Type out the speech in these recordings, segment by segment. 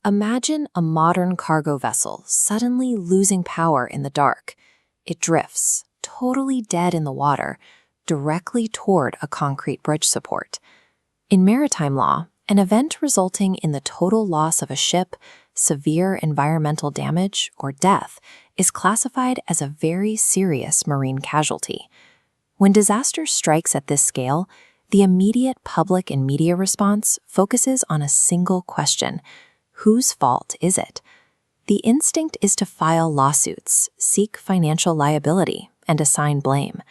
Imagine a modern cargo vessel suddenly losing power in the dark. It drifts, totally dead in the water, directly toward a concrete bridge support. In maritime law, an event resulting in the total loss of a ship, severe environmental damage, or death is classified as a very serious marine casualty. When disaster strikes at this scale, the immediate public and media response focuses on a single question: whose fault is it? The instinct is to file lawsuits, seek financial liability, and assign blame.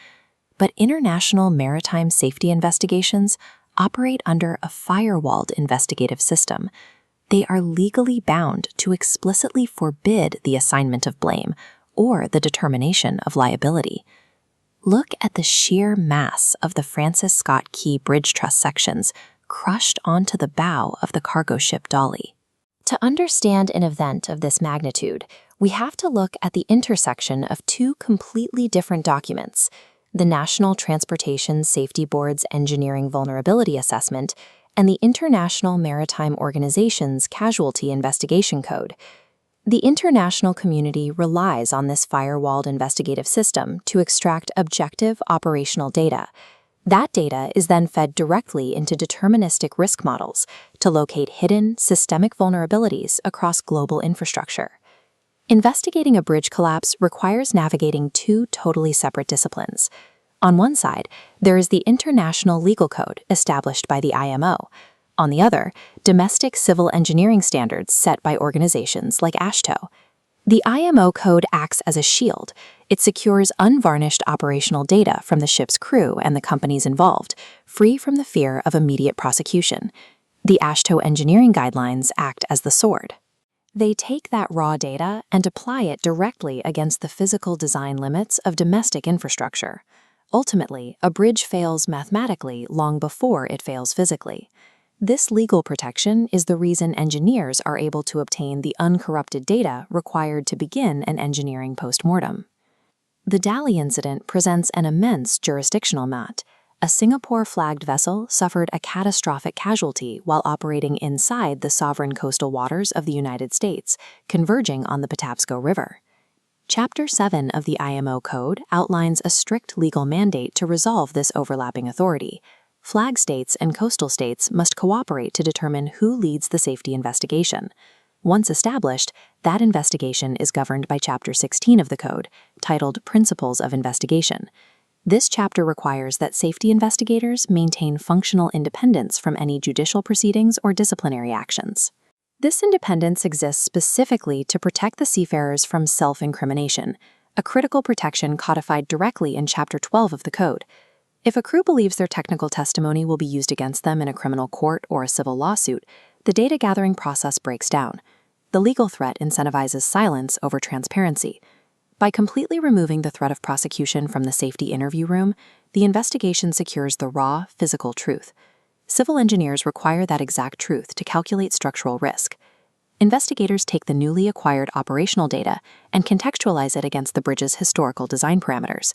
But international maritime safety investigations operate under a firewalled investigative system. They are legally bound to explicitly forbid the assignment of blame or the determination of liability. Look at the sheer mass of the Francis Scott Key Bridge Truss sections crushed onto the bow of the cargo ship Dali. To understand an event of this magnitude, we have to look at the intersection of two completely different documents: the National Transportation Safety Board's Engineering Vulnerability Assessment and the International Maritime Organization's Casualty Investigation Code. The international community relies on this firewalled investigative system to extract objective operational data. That data is then fed directly into deterministic risk models to locate hidden, systemic vulnerabilities across global infrastructure. Investigating a bridge collapse requires navigating two totally separate disciplines. On one side, there is the international legal code established by the IMO. On the other, domestic civil engineering standards set by organizations like AASHTO. The IMO code acts as a shield. It secures unvarnished operational data from the ship's crew and the companies involved, free from the fear of immediate prosecution. The AASHTO engineering guidelines act as the sword. They take that raw data and apply it directly against the physical design limits of domestic infrastructure. Ultimately, a bridge fails mathematically long before it fails physically. This legal protection is the reason engineers are able to obtain the uncorrupted data required to begin an engineering postmortem. The Dali incident presents an immense jurisdictional knot. A Singapore-flagged vessel suffered a catastrophic casualty while operating inside the sovereign coastal waters of the United States, converging on the Patapsco River. Chapter 7 of the IMO Code outlines a strict legal mandate to resolve this overlapping authority. Flag states and coastal states must cooperate to determine who leads the safety investigation. Once established, that investigation is governed by Chapter 16 of the Code, titled Principles of Investigation. This chapter requires that safety investigators maintain functional independence from any judicial proceedings or disciplinary actions. This independence exists specifically to protect the seafarers from self-incrimination, a critical protection codified directly in Chapter 12 of the Code. If a crew believes their technical testimony will be used against them in a criminal court or a civil lawsuit, the data gathering process breaks down. The legal threat incentivizes silence over transparency. By completely removing the threat of prosecution from the safety interview room, the investigation secures the raw, physical truth. Civil engineers require that exact truth to calculate structural risk. Investigators take the newly acquired operational data and contextualize it against the bridge's historical design parameters.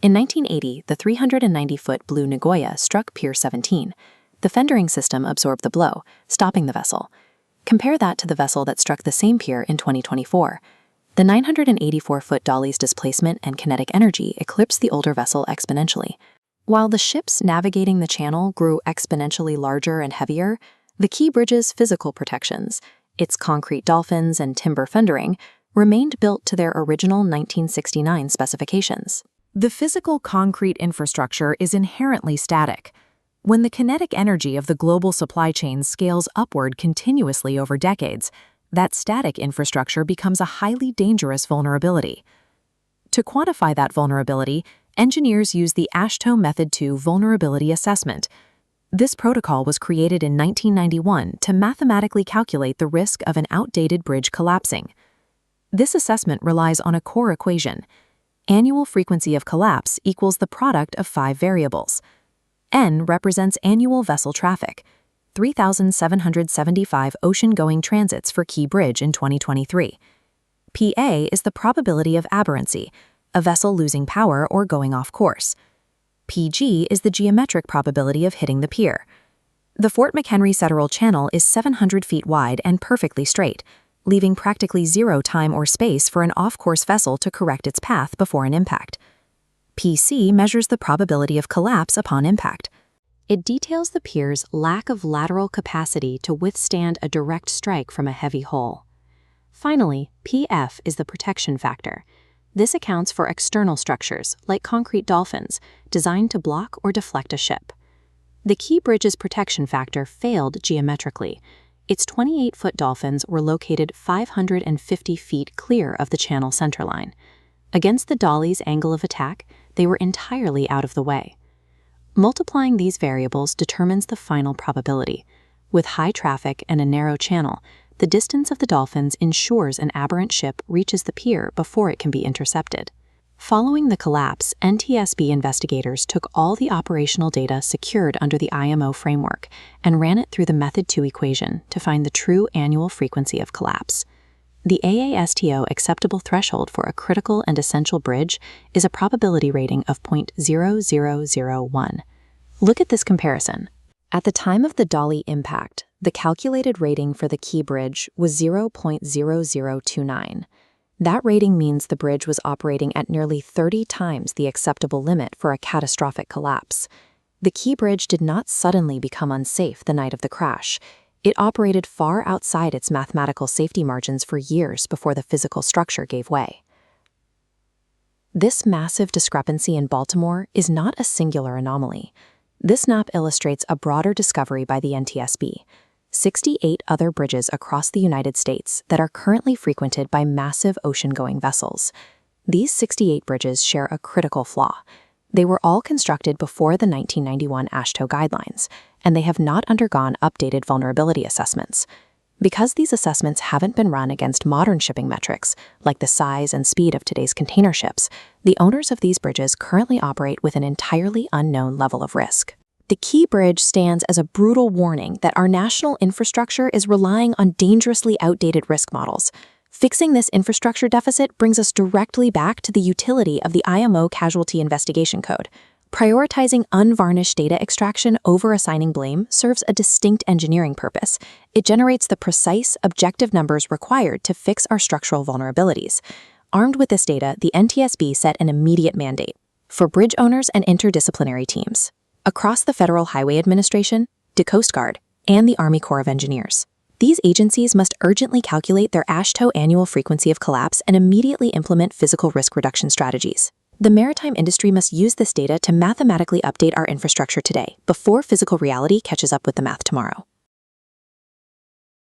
In 1980, the 390-foot Blue Nagoya struck Pier 17. The fendering system absorbed the blow, stopping the vessel. Compare that to the vessel that struck the same pier in 2024. The 984-foot Dali's displacement and kinetic energy eclipsed the older vessel exponentially. While the ships navigating the channel grew exponentially larger and heavier, the Key Bridge's physical protections, its concrete dolphins and timber fendering, remained built to their original 1969 specifications. The physical concrete infrastructure is inherently static. When the kinetic energy of the global supply chain scales upward continuously over decades, that static infrastructure becomes a highly dangerous vulnerability. To quantify that vulnerability, engineers use the AASHTO Method 2 vulnerability assessment. This protocol was created in 1991 to mathematically calculate the risk of an outdated bridge collapsing. This assessment relies on a core equation. Annual frequency of collapse equals the product of 5 variables. N represents annual vessel traffic, 3,775 ocean-going transits for Key Bridge in 2023. PA is the probability of aberrancy, a vessel losing power or going off course. PG is the geometric probability of hitting the pier. The Fort McHenry Federal Channel is 700 feet wide and perfectly straight, leaving practically zero time or space for an off-course vessel to correct its path before an impact. PC measures the probability of collapse upon impact. It details the pier's lack of lateral capacity to withstand a direct strike from a heavy hull. Finally, PF is the protection factor. This accounts for external structures, like concrete dolphins, designed to block or deflect a ship. The Key Bridge's protection factor failed geometrically. Its 28-foot dolphins were located 550 feet clear of the channel centerline. Against the Dali's angle of attack, they were entirely out of the way. Multiplying these variables determines the final probability. With high traffic and a narrow channel, the distance of the dolphins ensures an aberrant ship reaches the pier before it can be intercepted. Following the collapse, NTSB investigators took all the operational data secured under the IMO framework and ran it through the Method 2 equation to find the true annual frequency of collapse. The AASTO acceptable threshold for a critical and essential bridge is a probability rating of 0.0001. Look at this comparison. At the time of the Dali impact, the calculated rating for the Key Bridge was 0.0029. That rating means the bridge was operating at nearly 30 times the acceptable limit for a catastrophic collapse. The Key Bridge did not suddenly become unsafe the night of the crash. It operated far outside its mathematical safety margins for years before the physical structure gave way. This massive discrepancy in Baltimore is not a singular anomaly. This map illustrates a broader discovery by the NTSB. 68 other bridges across the United States that are currently frequented by massive ocean-going vessels. These 68 bridges share a critical flaw. They were all constructed before the 1991 AASHTO guidelines, and they have not undergone updated vulnerability assessments. Because these assessments haven't been run against modern shipping metrics, like the size and speed of today's container ships, the owners of these bridges currently operate with an entirely unknown level of risk. The Key Bridge stands as a brutal warning that our national infrastructure is relying on dangerously outdated risk models. Fixing this infrastructure deficit brings us directly back to the utility of the IMO Casualty Investigation Code. Prioritizing unvarnished data extraction over assigning blame serves a distinct engineering purpose. It generates the precise, objective numbers required to fix our structural vulnerabilities. Armed with this data, the NTSB set an immediate mandate for bridge owners and interdisciplinary teams across the Federal Highway Administration, the Coast Guard, and the Army Corps of Engineers. These agencies must urgently calculate their AASHTO annual frequency of collapse and immediately implement physical risk reduction strategies. The maritime industry must use this data to mathematically update our infrastructure today, before physical reality catches up with the math tomorrow.